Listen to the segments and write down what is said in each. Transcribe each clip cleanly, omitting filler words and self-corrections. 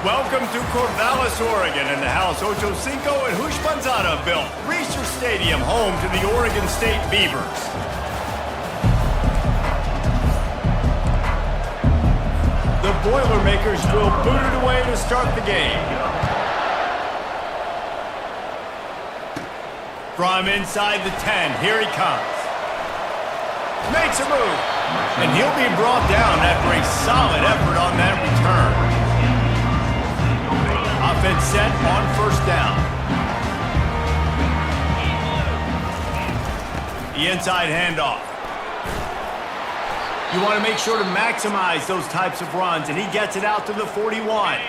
Welcome to Corvallis, Oregon, in the house Ocho Cinco and Hushmanzada built. Reser Stadium, home to the Oregon State Beavers. The Boilermakers will boot it away to start the game. From inside the 10, here he comes. Makes a move, and he'll be brought down after a solid effort on that return. Offense set on first down. The inside handoff. You want to make sure to maximize those types of runs, and he gets it out to the 41.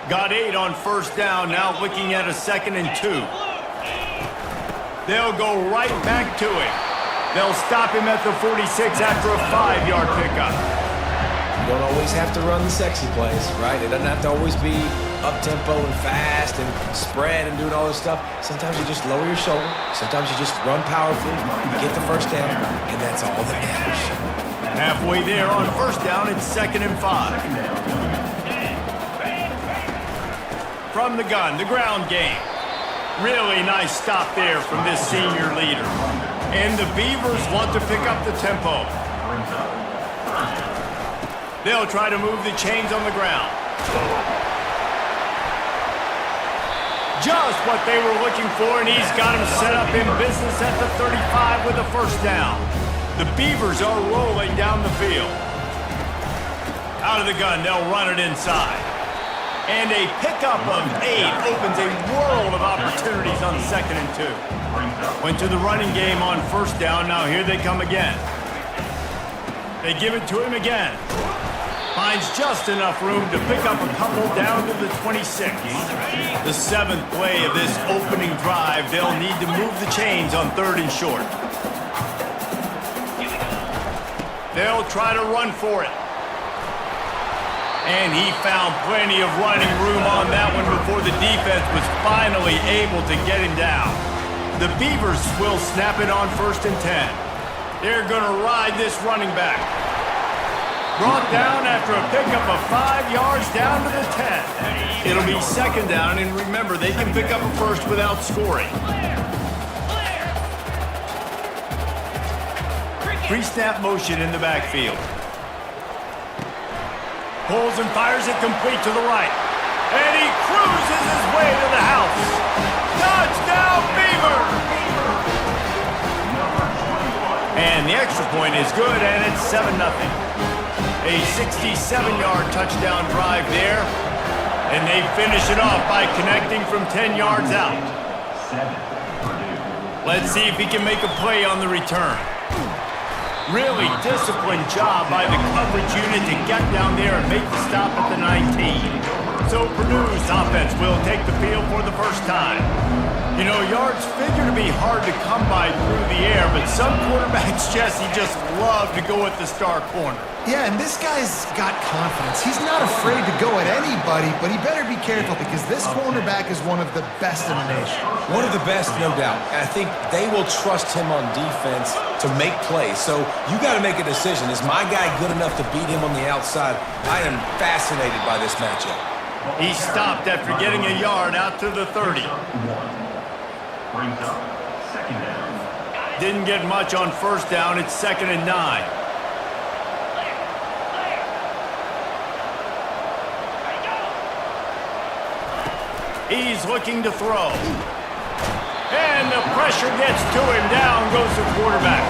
Got 8 on first down, now looking at a 2nd and 2. They'll go right back to it. They'll stop him at the 46 after a 5-yard pickup. You don't always have to run the sexy plays, right? It doesn't have to always be up-tempo and fast and spread and doing all this stuff. Sometimes you just lower your shoulder. Sometimes you just run powerfully, get the first down, and that's all that matters. Halfway there on first down, it's 2nd and 5. From the gun, the ground game. Really nice stop there from this senior leader. And the Beavers want to pick up the tempo. They'll try to move the chains on the ground. Just what they were looking for, and he's got him set up in business at the 35 with a first down. The Beavers are rolling down the field. Out of the gun, they'll run it inside. And a pickup of 8 opens a world of opportunities on 2nd and 2. Went to the running game on first down, now here they come again. They give it to him again. Finds just enough room to pick up a couple down to the 26. The 7th play of this opening drive, they'll need to move the chains on 3rd and short. They'll try to run for it. And he found plenty of running room on that one before the defense was finally able to get him down. The Beavers will snap it on 1st and 10. They're going to ride this running back. Brought down after a pickup of 5 yards down to the 10. It'll be 2nd down, and remember, they can pick up a first without scoring. Pre-snap motion in the backfield. Pulls and fires it complete to the right. And he cruises his way to the house. Touchdown, Beavers! And the extra point is good, and it's 7-0. A 67-yard touchdown drive there. And they finish it off by connecting from 10 yards out. Let's see if he can make a play on the return. Really disciplined job by the coverage unit to get down there and make the stop at the 19. So Purdue's offense will take the field for the first time. You know, yards figure to be hard to come by through the air, but some quarterbacks, Jesse, just love to go at the star corner. Yeah, and this guy's got confidence. He's not afraid to go at anybody, but he better be careful because this cornerback is one of the best in the nation. One of the best, no doubt. And I think they will trust him on defense to make plays. So you got to make a decision. Is my guy good enough to beat him on the outside? I am fascinated by this matchup. He stopped after getting a yard out to the 30. Brings up 2nd down. Didn't get much on first down. It's 2nd and 9. He's looking to throw. And the pressure gets to him. Down goes the quarterback.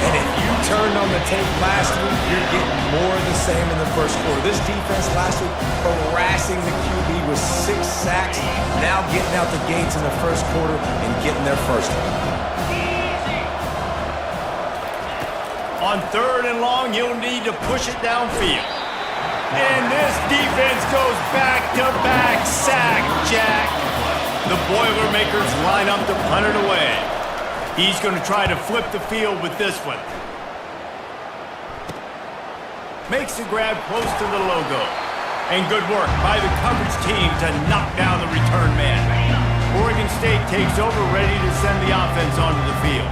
And if you turned on the tape last week, you're getting more of the same in the first quarter. This defense last week harassing the QB with 6 sacks, now getting out the gates in the first quarter and getting their first one. On 3rd and long, he'll need to push it downfield. And this defense goes back-to-back sack, Jack. The Boilermakers line up to punt it away. He's going to try to flip the field with this one. Makes the grab close to the logo. And good work by the coverage team to knock down the return man. Oregon State takes over, ready to send the offense onto the field.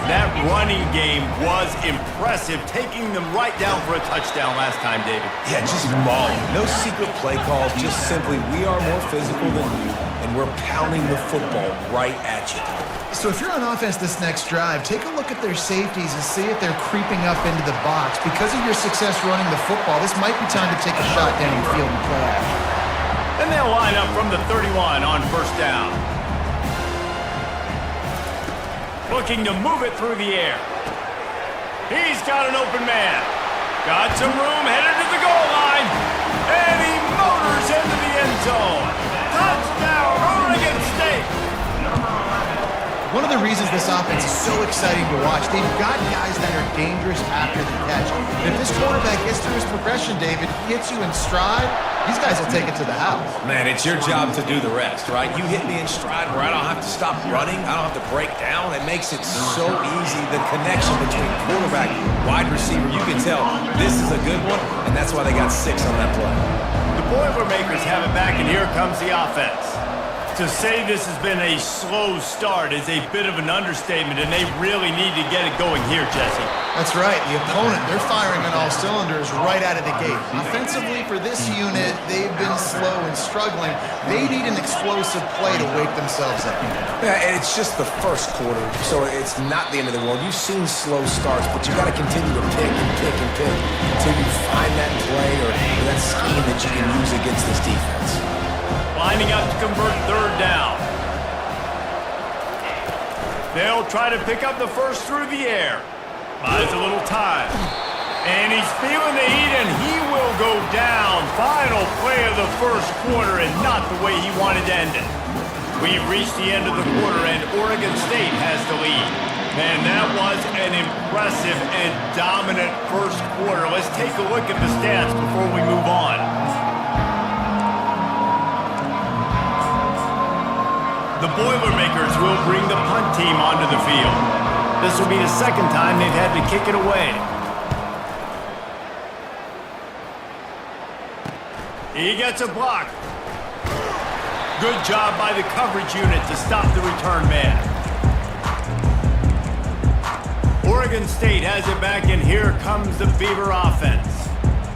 That running game was impressive, taking them right down for a touchdown last time, David. Yeah, just mauling. No secret play calls, just simply we are more physical than you, and we're pounding the football right at you. So if you're on offense this next drive, take a look at their safeties and see if they're creeping up into the box. Because of your success running the football, this might be time to take a shot down the field and play action. And they'll line up from the 31 on first down. Looking to move it through the air. He's got an open man. Got some room, headed to the goal line. And he motors into the end zone. Touchdown, Oregon State. One of the reasons this offense is so exciting to watch, they've got guys that are dangerous after the catch. And if this quarterback gets through his progression, David, hits you in stride, these guys will take it to the house. Man, it's your job to do the rest, right? You hit me in stride where I don't have to stop running. I don't have to break down. It makes it so easy. The connection between quarterback, wide receiver, you can tell this is a good one, and that's why they got 6 on that play. The Boilermakers have it back, and here comes the offense. To say this has been a slow start is a bit of an understatement, and they really need to get it going here, Jesse. That's right. The opponent, they're firing on all cylinders right out of the gate. Offensively, for this unit, they've been slow and struggling. They need an explosive play to wake themselves up. Yeah, and it's just the first quarter, so it's not the end of the world. You've seen slow starts, but you got to continue to pick and pick and pick until you find that play or that scheme that you can use against this defense. Lining up to convert third down. They'll try to pick up the first through the air. Buys a little time. And he's feeling the heat, and he will go down. Final play of the first quarter, and not the way he wanted to end it. We've reached the end of the quarter, and Oregon State has the lead. Man, that was an impressive and dominant first quarter. Let's take a look at the stats before we move on. The Boilermakers will bring the punt team onto the field. This will be the second time they've had to kick it away. He gets a block. Good job by the coverage unit to stop the return man. Oregon State has it back, and here comes the Beaver offense.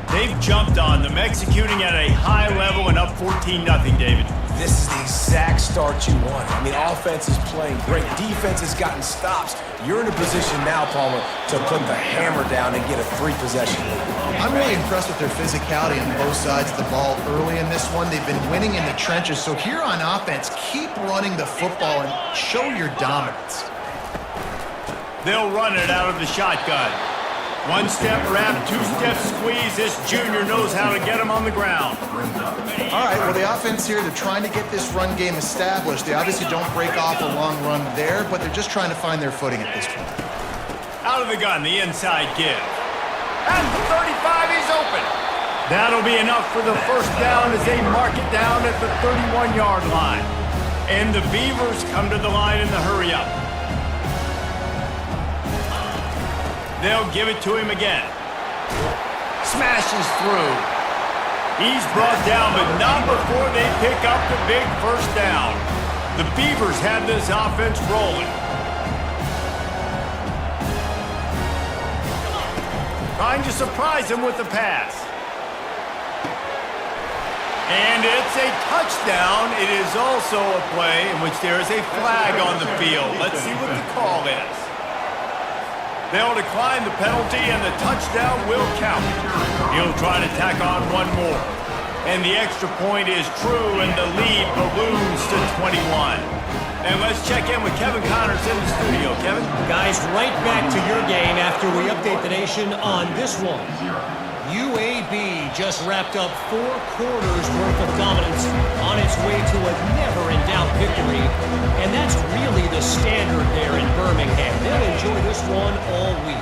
They've jumped on them, executing at a high level and up 14-0, David. This is the exact start you want. I mean, offense is playing great. Defense has gotten stops. You're in a position now, Palmer, to put the hammer down and get a 3-possession lead. I'm really impressed with their physicality on both sides of the ball early in this one. They've been winning in the trenches. So here on offense, keep running the football and show your dominance. They'll run it out of the shotgun. One-step wrap, two-step squeeze. This junior knows how to get him on the ground. All right, well, the offense here, they're trying to get this run game established. They obviously don't break off a long run there, but they're just trying to find their footing at this point. Out of the gun, the inside give. At the 35, he's open. That'll be enough for the first down as they mark it down at the 31-yard line. And the Beavers come to the line in the hurry-up. They'll give it to him again. Smashes through. He's brought down, but not before they pick up the big first down. The Beavers have this offense rolling. Trying to surprise him with the pass. And it's a touchdown. It is also a play in which there is a flag on the field. Let's see what the call is. They'll decline the penalty, and the touchdown will count. He'll try to tack on one more. And the extra point is true, and the lead balloons to 21. And let's check in with Kevin Connors in the studio. Kevin? Guys, right back to your game after we update the nation on this one. UAB just wrapped up 4 quarters worth of dominance on its way to a never-in-doubt victory. And that's really the standard there in Birmingham. They'll enjoy this one all week.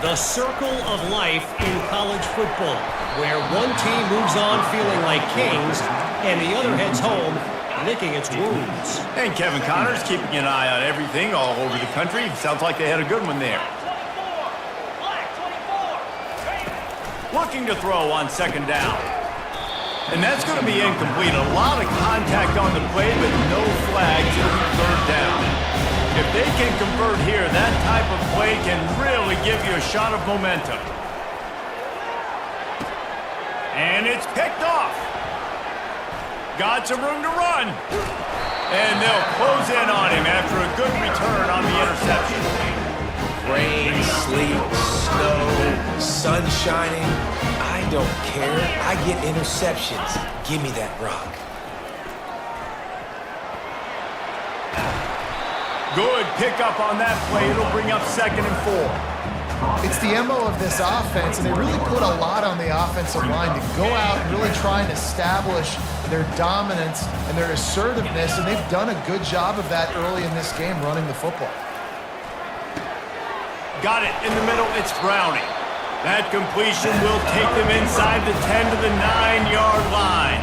The circle of life in college football, where one team moves on feeling like kings and the other heads home licking its wounds. And Kevin Connors keeping an eye on everything all over the country. Sounds like they had a good one there. Looking to throw on second down. And that's going to be incomplete. A lot of contact on the play, but no flags. It'll be third down. If they can convert here, that type of play can really give you a shot of momentum. And it's picked off. Got some room to run. And they'll close in on him after a good return on the interception. Rain, sleet, snow, sun shining. I don't care. I get interceptions. Give me that rock. Good pickup on that play. It'll bring up 2nd and 4. It's the MO of this offense, and they really put a lot on the offensive line to go out and really try and establish their dominance and their assertiveness, and they've done a good job of that early in this game running the football. Got it in the middle. It's Browning. That completion will take them inside the 10 to the 9-yard line.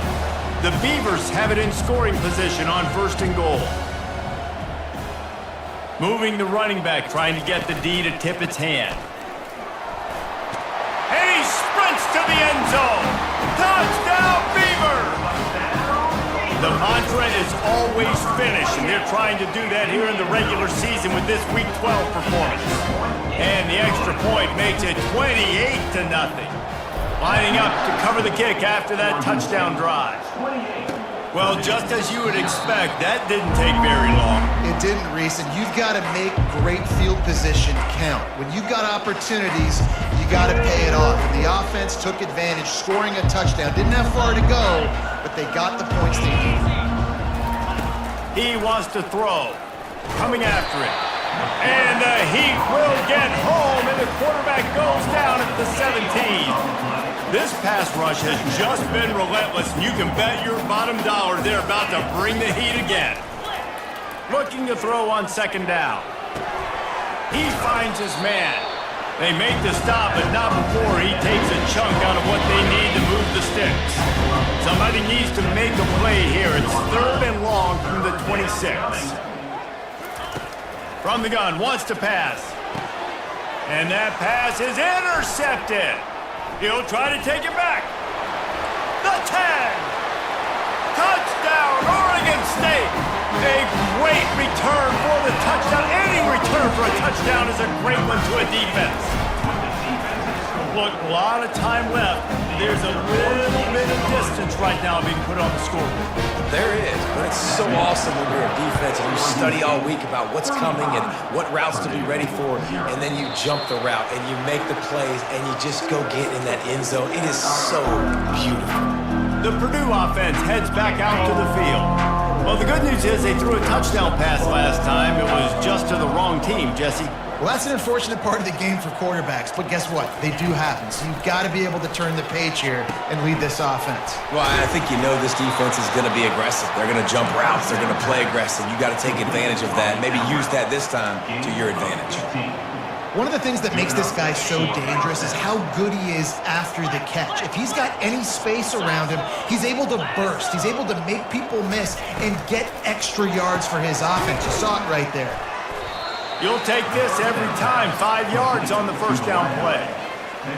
The Beavers have it in scoring position on 1st and goal. Moving the running back, trying to get the D to tip its hand. And he sprints to the end zone. Touchdown, Beaver! The mantra is always finish, and they're trying to do that here in the regular season with this Week 12 performance. And the extra point makes it 28-0. Lining up to cover the kick after that touchdown drive. Well, just as you would expect, that didn't take very long. It didn't, Reese, and you've got to make great field position count. When you've got opportunities, you got to pay it off. And the offense took advantage, scoring a touchdown. Didn't have far to go, but they got the points they needed. He wants to throw. Coming after it. And the Heat will get home, and the quarterback goes down at the 17. This pass rush has just been relentless, and you can bet your bottom dollar they're about to bring the heat again. Looking to throw on 2nd down. He finds his man. They make the stop, but not before he takes a chunk out of what they need to move the sticks. Somebody needs to make a play here. It's 3rd and long from the 26. From the gun, wants to pass. And that pass is intercepted. He'll try to take it back. The 10. Touchdown, Oregon State. A great return for the touchdown. Any return for a touchdown is a great one to a defense. Look, a lot of time left. There's a little bit of distance right now being put on the scoreboard. There is, but it's so awesome when you're a defense and you study all week about what's coming and what routes to be ready for, and then you jump the route and you make the plays and you just go get in that end zone. It is so beautiful. The Purdue offense heads back out to the field. Well, the good news is they threw a touchdown pass last time. It was just to the wrong team, Jesse. Well, that's an unfortunate part of the game for quarterbacks, but guess what? They do happen. So you've got to be able to turn the page here and lead this offense. Well, I think you know this defense is going to be aggressive. They're going to jump routes. They're going to play aggressive. You got to take advantage of that. Maybe use that this time to your advantage. One of the things that makes this guy so dangerous is how good he is after the catch. If he's got any space around him, he's able to burst. He's able to make people miss and get extra yards for his offense. You saw it right there. You'll take this every time. 5 yards on the 1st down play.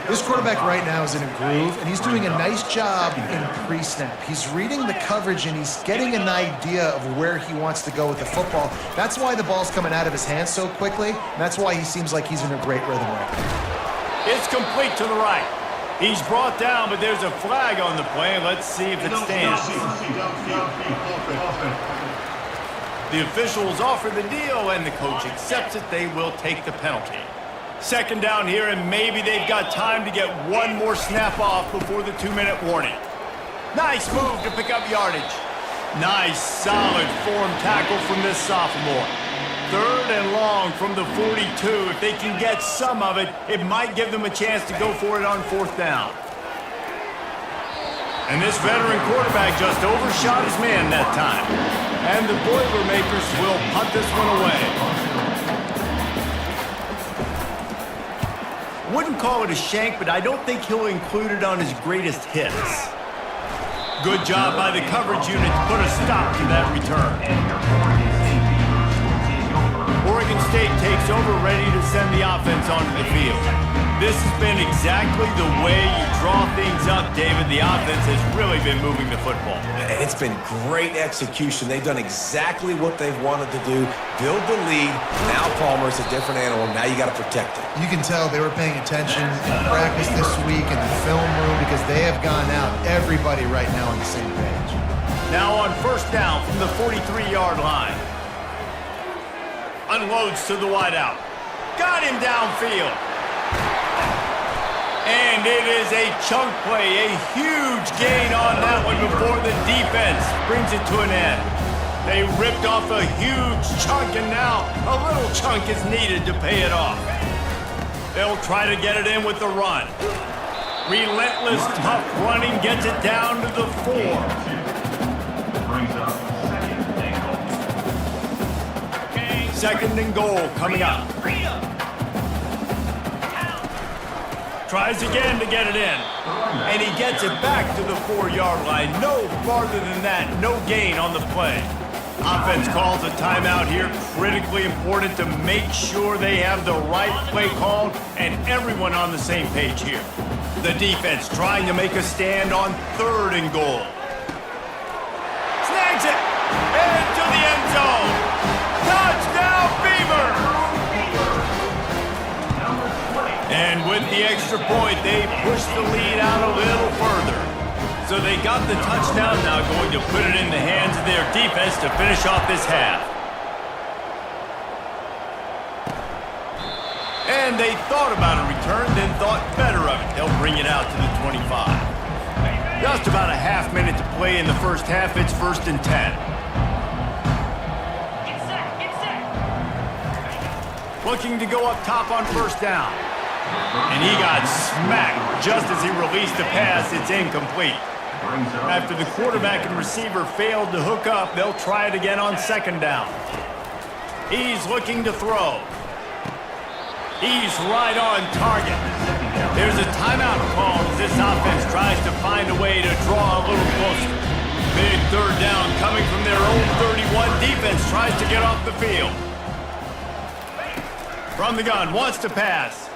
This quarterback right now is in a groove, and he's doing a nice job in pre-snap. He's reading the coverage, and he's getting an idea of where he wants to go with the football. That's why the ball's coming out of his hands so quickly, and that's why he seems like he's in a great rhythm right now. It's complete to the right. He's brought down, but there's a flag on the play. Let's see if it stands. The officials offer the deal, and the coach accepts it. They will take the penalty. 2nd down here, and maybe they've got time to get one more snap off before the 2-minute warning. Nice move to pick up yardage. Nice, solid form tackle from this sophomore. 3rd and long from the 42. If they can get some of it, it might give them a chance to go for it on 4th down. And this veteran quarterback just overshot his man that time. And the Boilermakers will punt this one away. Wouldn't call it a shank, but I don't think he'll include it on his greatest hits. Good job by the coverage unit to put a stop to that return. Oregon State takes over, ready to send the offense onto the field. This has been exactly the way you draw things up David, the offense has really been moving the football. It's been great execution. They've done exactly what they've wanted to do. Build the lead. Now Palmer's a different animal. Now you got to protect it. You can tell they were paying attention in practice this week in the film room because they have gone out, everybody right now on the same page. Now on first down from the 43-yard line. Unloads to the wideout. Got him downfield. And it is a chunk play, a huge gain on that one before the defense brings it to an end. They ripped off a huge chunk, and now a little chunk is needed to pay it off. They'll try to get it in with the run. Relentless, tough running gets it down to the 4. Brings up Second and goal coming up. Tries again to get it in. And he gets it back to the 4-yard line. No farther than that. No gain on the play. Offense calls a timeout here. Critically important to make sure they have the right play called and everyone on the same page here. The defense trying to make a stand on third and goal. Snags it. Into the end zone. Touchdown, Beavers! And with the extra point, they push the lead out a little further. So they got the touchdown, now going to put it in the hands of their defense to finish off this half. And they thought about a return, then thought better of it. They'll bring it out to the 25. Just about a half minute to play in the first half. It's 1st and 10. Looking to go up top on first down. And he got smacked just as he released the pass. It's incomplete. After the quarterback and receiver failed to hook up, they'll try it again on second down. He's looking to throw. He's right on target. There's a timeout called as this offense tries to find a way to draw a little closer. Big third down coming from their own 31. Defense tries to get off the field. From the gun, wants to pass.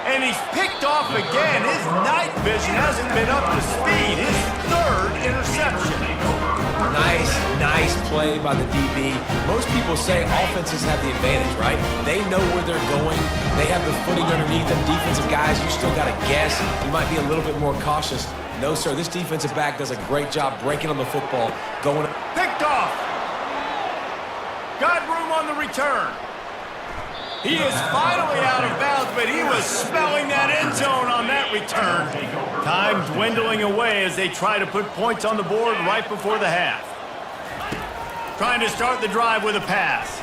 And he's picked off again. His night vision hasn't been up to speed. His third interception. Nice play by the DB. Most people say offenses have the advantage, right? They know where they're going. They have the footing underneath them. Defensive guys, you still got to guess. You might be a little bit more cautious. No, sir, this defensive back does a great job breaking on the football. Going. Picked off. Got room on the return. He is finally out of bounds, but he was smelling that end zone on that return. Time dwindling away as they try to put points on the board right before the half. Trying to start the drive with a pass.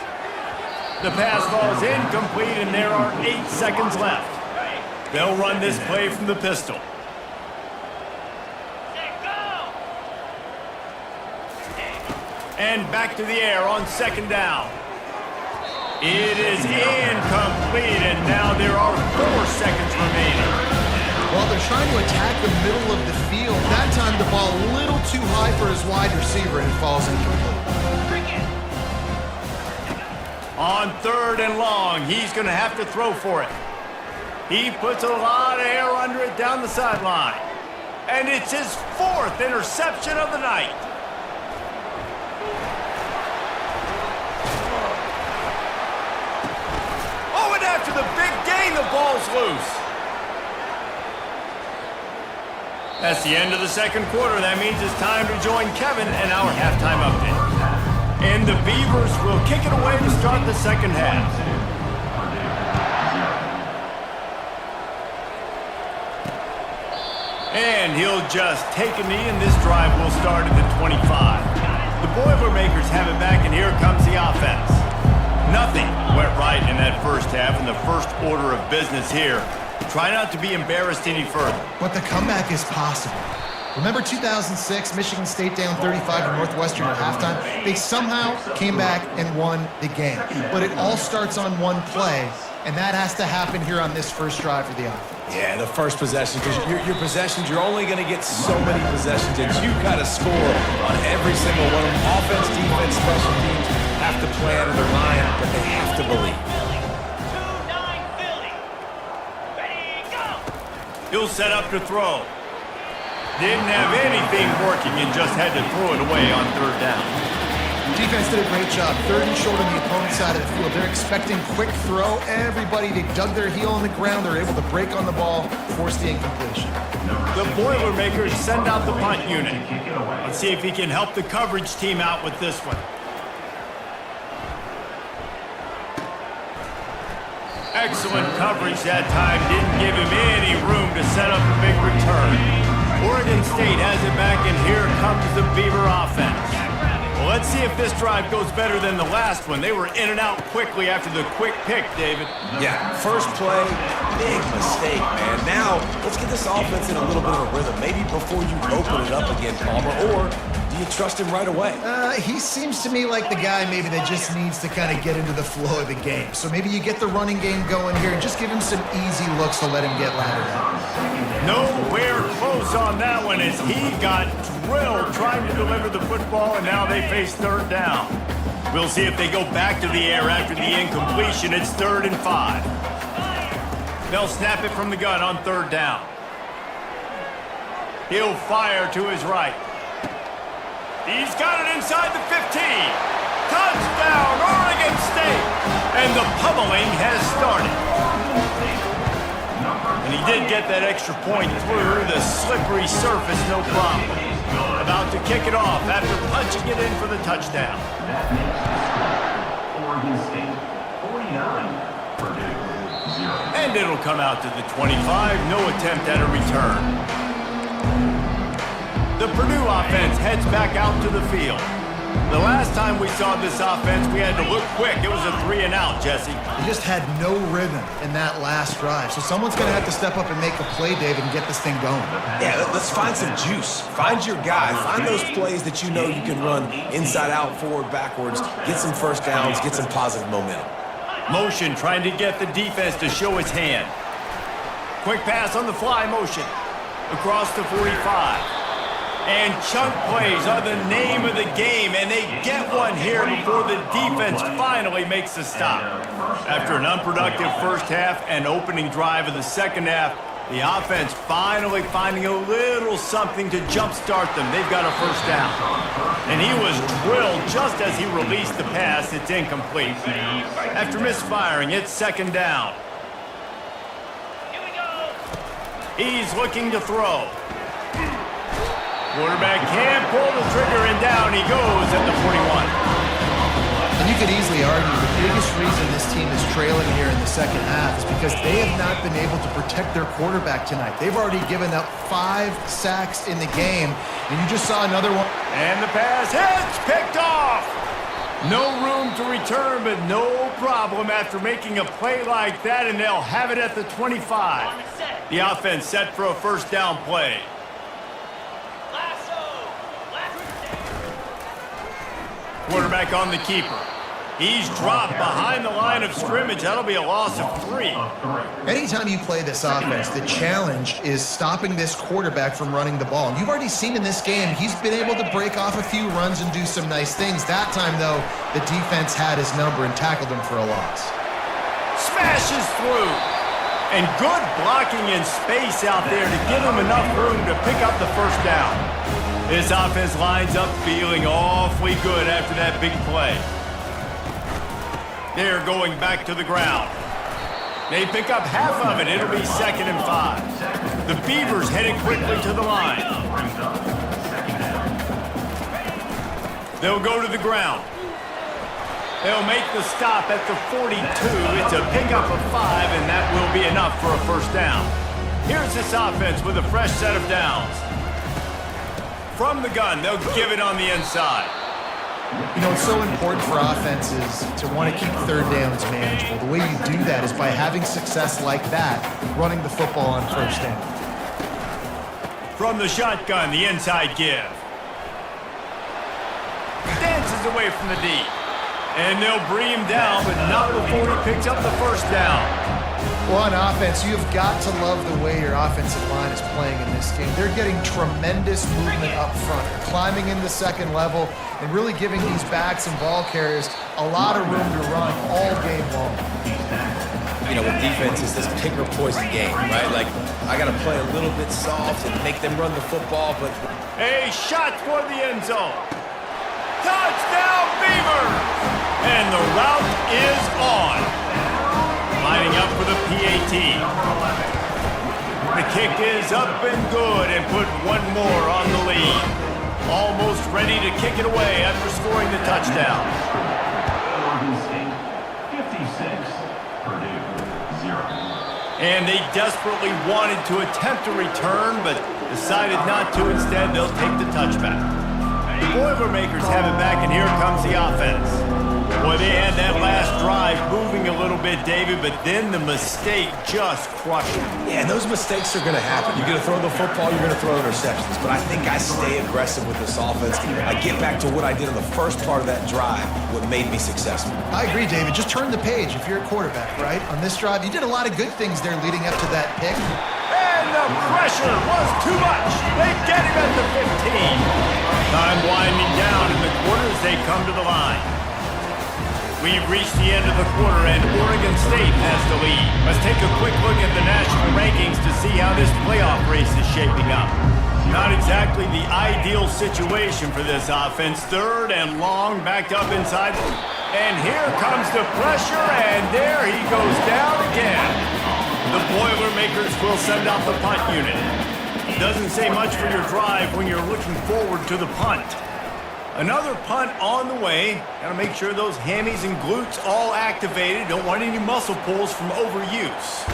The pass falls incomplete, and there are 8 seconds left. They'll run this play from the pistol. And back to the air on second down. It is incomplete, and now there are 4 seconds remaining. Well, they're trying to attack the middle of the field. That time the ball a little too high for his wide receiver, and it falls incomplete. On third and long, he's going to have to throw for it. He puts a lot of air under it down the sideline. And it's his 4th interception of the night. After the big gain, the ball's loose. That's the end of the second quarter. That means it's time to join Kevin in our halftime update. And the Beavers will kick it away to start the second half. And he'll just take a knee, and this drive will start at the 25. The Boilermakers have it back, and here comes the offense. Nothing went right in that first half, and the first order of business here. Try not to be embarrassed any further. But the comeback is possible. Remember 2006, Michigan State down 35 to Northwestern at halftime? They somehow came back and won the game. But it all starts on one play, and that has to happen here on this first drive for the offense. Yeah, the first possession, because your possessions, you're only going to get so many possessions, and you've got to score on every single one of them. Offense, defense, special teams have to play out of their mind, but they have to believe. He'll set up to throw. Didn't have anything working and just had to throw it away on third down. Defense did a great job. 30 short on the opponent's side of the field. They're expecting quick throw. Everybody, they dug their heel on the ground. They're able to break on the ball, force the incompletion. The Boilermakers send out the punt unit. Let's see if he can help the coverage team out with this one. Excellent coverage that time. Didn't give him any room to set up a big return. Oregon State has it back, and here comes the Beaver offense. Well, let's see if this drive goes better than the last one. They were in and out quickly after the quick pick, David. Yeah, first play, big mistake, man. Now, let's get this offense in a little bit of a rhythm. Maybe before you open it up again, Palmer, or do you trust him right away? He seems to me like the guy maybe that just needs to kind of get into the flow of the game. So maybe you get the running game going here and just give him some easy looks to let him get laddered up. Nowhere close on that one as he got drilled trying to deliver the football, and now they face third down. We'll see if they go back to the air after the incompletion. It's 3rd and 5. They'll snap it from the gun on third down. He'll fire to his right. He's got it inside the 15. Touchdown, Oregon State! And the pummeling has started. And he did get that extra point through the slippery surface, no problem. About to kick it off after punching it in for the touchdown. Oregon State 49, Purdue 0. And it'll come out to the 25. No attempt at a return. The Purdue offense heads back out to the field. The last time we saw this offense, we had to look quick. It was a 3-and-out, Jesse. They just had no rhythm in that last drive. So someone's going to have to step up and make a play, David, and get this thing going. Yeah, let's find some juice. Find your guy. Find those plays that you know you can run inside out, forward, backwards. Get some first downs. Get some positive momentum. Motion trying to get the defense to show its hand. Quick pass on the fly motion. Across the 45. And chunk plays are the name of the game, and they get one here before the defense finally makes a stop. After an unproductive first half and opening drive of the second half, the offense finally finding a little something to jumpstart them. They've got a first down. And he was drilled just as he released the pass. It's incomplete. After misfiring, it's 2nd down. He's looking to throw. Quarterback can't pull the trigger, and down he goes at the 41. And you could easily argue the biggest reason this team is trailing here in the second half is because they have not been able to protect their quarterback tonight. They've already given up 5 sacks in the game, and you just saw another one. And the pass hits, picked off. No room to return, but no problem after making a play like that, and they'll have it at the 25. The offense set for a first down play. Quarterback on the keeper. He's dropped behind the line of scrimmage. That'll be a loss of 3. Anytime you play this offense, the challenge is stopping this quarterback from running the ball. And you've already seen in this game, he's been able to break off a few runs and do some nice things. That time, though, the defense had his number and tackled him for a loss. Smashes through. And good blocking in space out there to give him enough room to pick up the first down. This offense lines up feeling awfully good after that big play. They're going back to the ground. They pick up half of it. It'll be 2nd and 5. The Beavers headed quickly to the line. They'll go to the ground. They'll make the stop at the 42. It's a pickup of 5, and that will be enough for a first down. Here's this offense with a fresh set of downs. From the gun, they'll give it on the inside. You know, it's so important for offenses to want to keep third downs manageable. The way you do that is by having success like that, running the football on first down. From the shotgun, the inside give. Dances away from the D. And they'll bring him down, but not before he picks up the first down. Well, on offense, you've got to love the way your offensive line is playing in this game. They're getting tremendous movement up front. They're climbing in the second level and really giving these backs and ball carriers a lot of room to run all game long. with defense is this pick or poison game, right? Like, I got to play a little bit soft and make them run the football, but... A shot for the end zone. Touchdown, Beavers! And the route is on. Lining up for the PAT. The kick is up and good and put one more on the lead. Almost ready to kick it away after scoring the touchdown. Oregon State 56, Purdue 0. And they desperately wanted to attempt a return, but decided not to. Instead, they'll take the touchback. The Boilermakers have it back, and here comes the offense. Boy, they had that last drive moving a little bit, David, but then the mistake just crushed them. Yeah, and those mistakes are going to happen. You're going to throw the football, you're going to throw interceptions. But I think I stay aggressive with this offense. I get back to what I did on the first part of that drive, what made me successful. I agree, David. Just turn the page if you're a quarterback, right? On this drive, you did a lot of good things there leading up to that pick. And the pressure was too much. They get him at the 15. Time winding down in the quarter as they come to the line. We've reached the end of the quarter, and Oregon State has the lead. Let's take a quick look at the national rankings to see how this playoff race is shaping up. Not exactly the ideal situation for this offense. Third and long, backed up inside. And here comes the pressure, and there he goes down again. The Boilermakers will send out the punt unit. Doesn't say much for your drive when you're looking forward to the punt. Another punt on the way. Got to make sure those hammies and glutes all activated. Don't want any muscle pulls from overuse.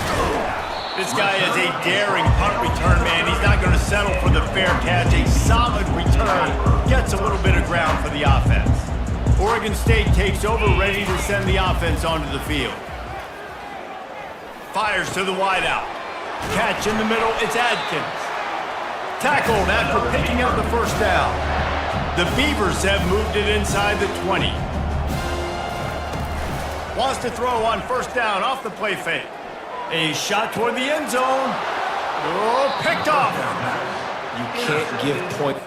This guy is a daring punt return man. He's not going to settle for the fair catch. A solid return. Gets a little bit of ground for the offense. Oregon State takes over, ready to send the offense onto the field. Fires to the wideout. Catch in the middle. It's Adkins. Tackled after picking up the first down. The Beavers have moved it inside the 20. Wants to throw on first down off the play fake. A shot toward the end zone. Oh, picked off. You can't give point.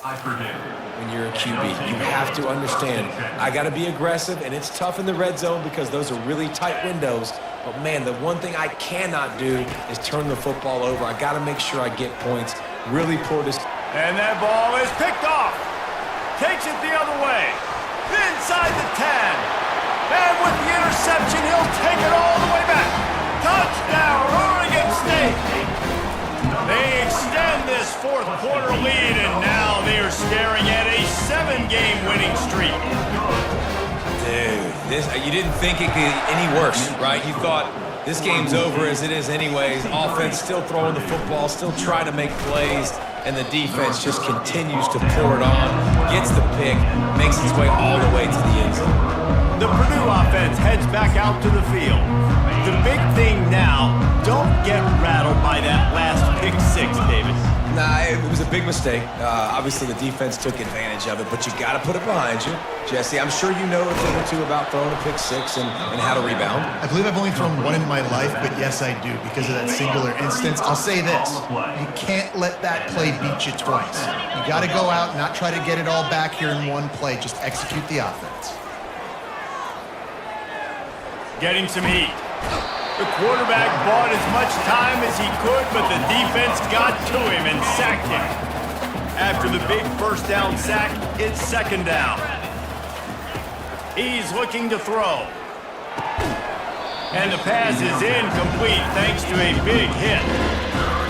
When you're a QB, you have to understand, I got to be aggressive, and it's tough in the red zone because those are really tight windows. But, man, the one thing I cannot do is turn the football over. I got to make sure I get points. Really pour this. And that ball is picked off. Takes it the other way. Inside the 10. And with the interception, he'll take it all the way back. Touchdown, Oregon State. They extend this fourth quarter lead, and now they are staring at a 7-game winning streak. Dude, you didn't think it could get any worse, right? You thought this game's over as it is anyways. Offense still throwing the football, still trying to make plays, and the defense just continues to pour it on, gets the pick, makes its way all the way to the end zone. The Purdue offense heads back out to the field. The big thing now, don't get rattled by that last pick six, David. Nah, it was a big mistake. Obviously, the defense took advantage of it, but you got to put it behind you. Jesse, I'm sure you know a thing or two about throwing a pick six and how to rebound. I believe I've only thrown one in my life, but yes, I do, because of that singular instance. I'll say this. You can't let that play beat you twice. You got to go out and not try to get it all back here in one play. Just execute the offense. Getting some heat. The quarterback bought as much time as he could, but the defense got to him and sacked him. After the big first down sack, it's second down. He's looking to throw. And the pass is incomplete thanks to a big hit.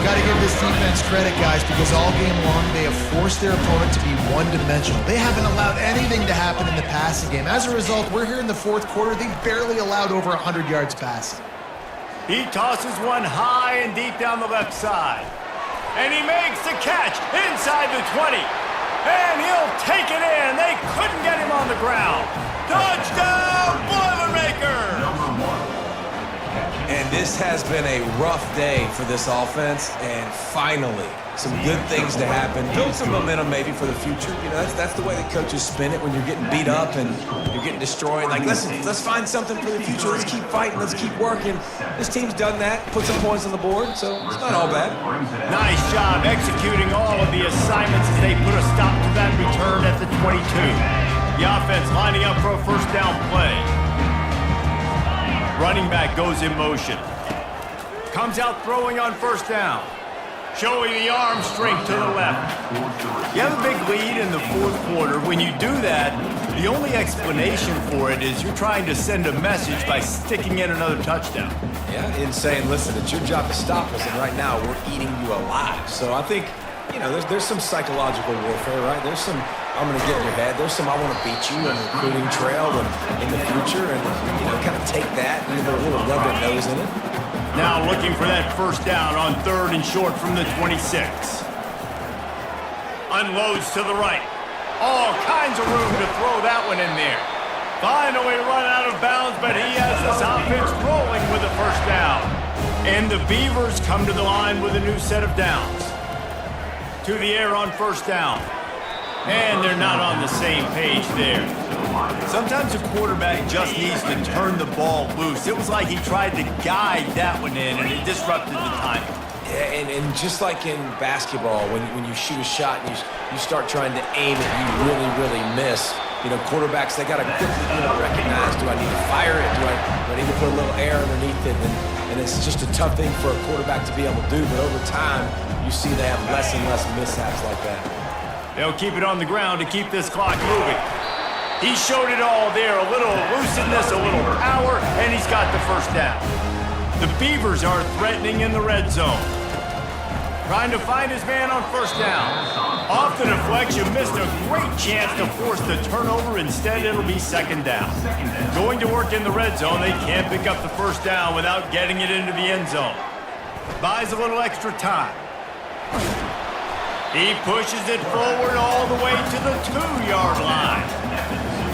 Got to give this defense credit, guys, because all game long they have forced their opponent to be one-dimensional. They haven't allowed anything to happen in the passing game. As a result, we're here in the fourth quarter. They barely allowed over 100 yards passing. He tosses one high and deep down the left side. And he makes the catch inside the 20. And he'll take it in. They couldn't get him on the ground. Touchdown, Boilermaker! And this has been a rough day for this offense, and finally, some good things to happen. Build some momentum maybe for the future. You know, that's the way the coaches spin it when you're getting beat up and you're getting destroyed. Like, let's find something for the future. Let's keep fighting. Let's keep working. This team's done that, put some points on the board, so it's not all bad. Nice job executing all of the assignments as they put a stop to that return at the 22. The offense lining up for a first down play. Running back goes in motion. Comes out throwing on first down. Showing the arm strength to the left. You have a big lead in the fourth quarter. When you do that, the only explanation for it is you're trying to send a message by sticking in another touchdown. Yeah, in saying, listen, it's your job to stop us, and right now we're eating you alive. So I think, you know, there's some psychological warfare, right? There's some, I'm going to get in your head. There's some, I want to beat you on the recruiting trail and in the future, and, you know, kind of take that and a little rub their nose in it. Now looking for that first down on 3rd and short from the 26. Unloads to the right. All kinds of room to throw that one in there. Finally run out of bounds, but he has this offense rolling with a first down. And the Beavers come to the line with a new set of downs. To the air on first down. And they're not on the same page there. Sometimes a quarterback just needs to turn the ball loose. It was like he tried to guide that one in, and it disrupted the timing. Yeah, and just like in basketball, when you shoot a shot and you start trying to aim it, you really miss. You know, quarterbacks, they got to quickly recognize, do I need to fire it? Do I need to put a little air underneath it? And it's just a tough thing for a quarterback to be able to do, but over time, you see they have less and less mishaps like that. They'll keep it on the ground to keep this clock moving. He showed it all there, a little elusiveness, a little power, and he's got the first down. The Beavers are threatening in the red zone. Trying to find his man on first down. Off the deflection, missed a great chance to force the turnover. Instead, it'll be second down. Going to work in the red zone, they can't pick up the first down without getting it into the end zone. Buys a little extra time. He pushes it forward all the way to the 2-yard line.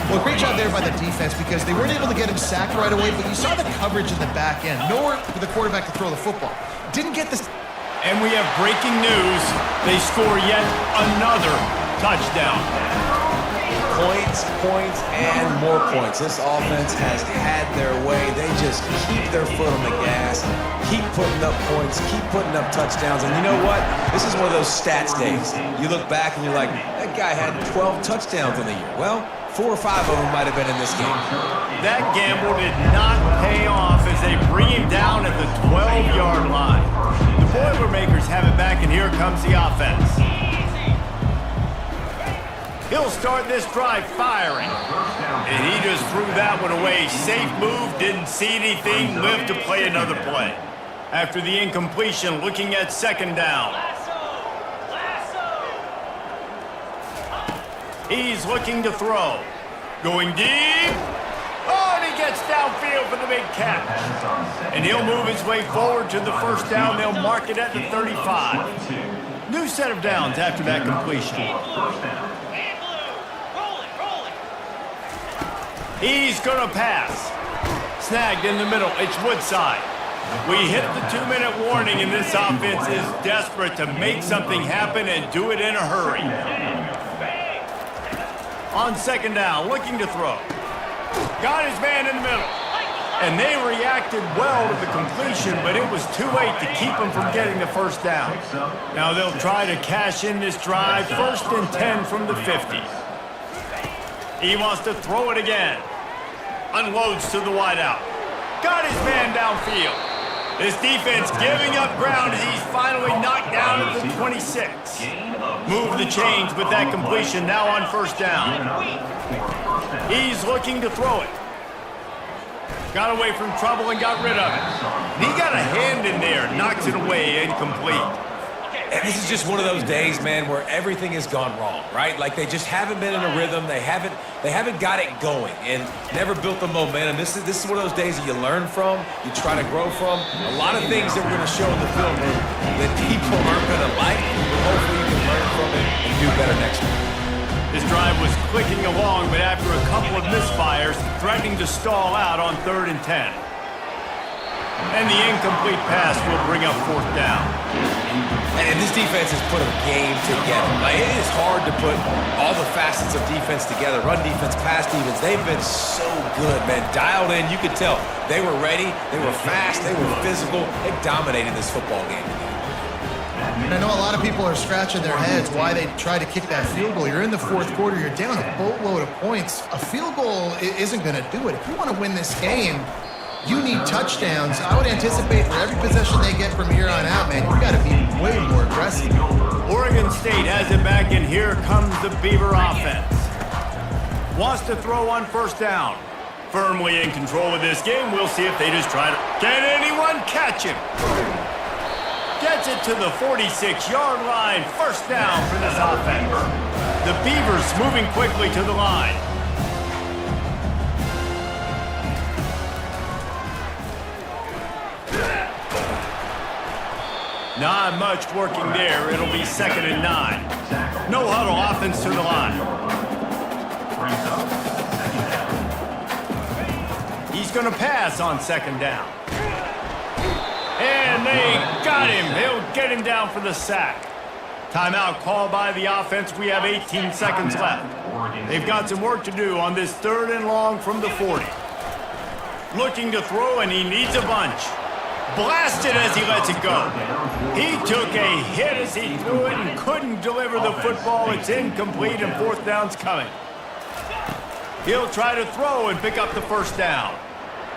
Well, great job there by the defense because they weren't able to get him sacked right away, but you saw the coverage in the back end. Nowhere for the quarterback to throw the football. Didn't get this. And we have breaking news. They score yet another touchdown. Points, and more points. This offense has had their way. They just keep their foot on the gas, keep putting up points, keep putting up touchdowns. And you know what? This is one of those stats days. You look back and you're like, that guy had 12 touchdowns in the year. Well, 4 or 5 of them might have been in this game. That gamble did not pay off as they bring him down at the 12-yard line. The Boilermakers have it back, and here comes the offense. He'll start this drive firing. And he just threw that one away. Safe move, didn't see anything, lived to play another play. After the incompletion, looking at second down. He's looking to throw. Going deep. Oh, and he gets downfield for the big catch. And he'll move his way forward to the first down. They'll mark it at the 35. New set of downs after that completion. He's going to pass. Snagged in the middle. It's Woodside. We hit the 2-minute warning, and this offense is desperate to make something happen and do it in a hurry. On second down, looking to throw. Got his man in the middle. And they reacted well to the completion, but it was too late to keep him from getting the first down. Now they'll try to cash in this drive. 1st and 10 from the 50. He wants to throw it again. Unloads to the wideout. Got his man downfield. This defense giving up ground as he's finally knocked down at the 26. Move the chains with that completion now on first down. He's looking to throw it. Got away from trouble and got rid of it. He got a hand in there, knocks it away, incomplete. And this is just one of those days, man, where everything has gone wrong, right? Like they just haven't been in a rhythm. They haven't got it going and never built the momentum. This is one of those days that you learn from, you try to grow from. A lot of things that we're going to show in the film room that people aren't going to like, but hopefully you can learn from it and do better next week. This drive was clicking along, but after a couple of misfires, threatening to stall out on 3rd and 10. And the incomplete pass will bring up 4th down. And this defense has put a game together. Like, it is hard to put all the facets of defense together. Run defense, pass defense. They've been so good, man. Dialed in. You could tell they were ready. They were fast. They were physical. They dominated this football game. And I know a lot of people are scratching their heads why they try to kick that field goal. You're in the 4th quarter. You're down a boatload of points. A field goal isn't going to do it. If you want to win this game, you need touchdowns. I would anticipate for every possession they get from here on out, man, you got to be way more aggressive. Oregon State has it back, and here comes the Beaver offense. Wants to throw on 1st down. Firmly in control of this game. We'll see if they just try to... Can anyone catch him? Gets it to the 46-yard line. 1st down for this offense. The Beavers moving quickly to the line. Not much working there. It'll be 2nd and 9. No huddle offense to the line. He's going to pass on 2nd down. And they got him. They'll get him down for the sack. Timeout called by the offense. We have 18 seconds left. They've got some work to do on this 3rd and long from the 40. Looking to throw, and he needs a bunch. Blasted as he lets it go. He took a hit as he threw it and couldn't deliver the football. It's incomplete, and 4th down's coming. He'll try to throw and pick up the 1st down.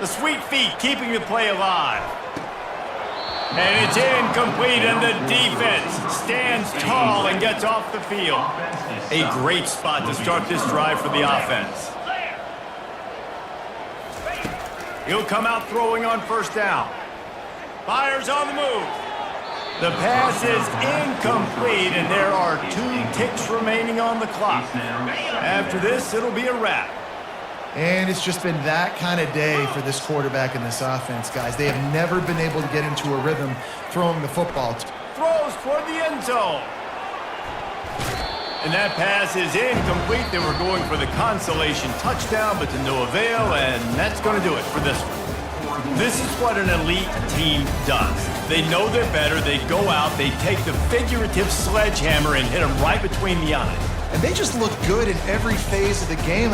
The sweet feet keeping the play alive. And it's incomplete, and the defense stands tall and gets off the field. A great spot to start this drive for the offense. He'll come out throwing on 1st down. Fires on the move. The pass is incomplete, and there are 2 ticks remaining on the clock. After this, it'll be a wrap. And it's just been that kind of day for this quarterback and this offense, guys. They have never been able to get into a rhythm throwing the football. Throws toward the end zone. And that pass is incomplete. They were going for the consolation touchdown, but to no avail, and that's going to do it for this one. This is what an elite team does. They know they're better. They go out, they take the figurative sledgehammer and hit them right between the eyes. And they just look good in every phase of the game.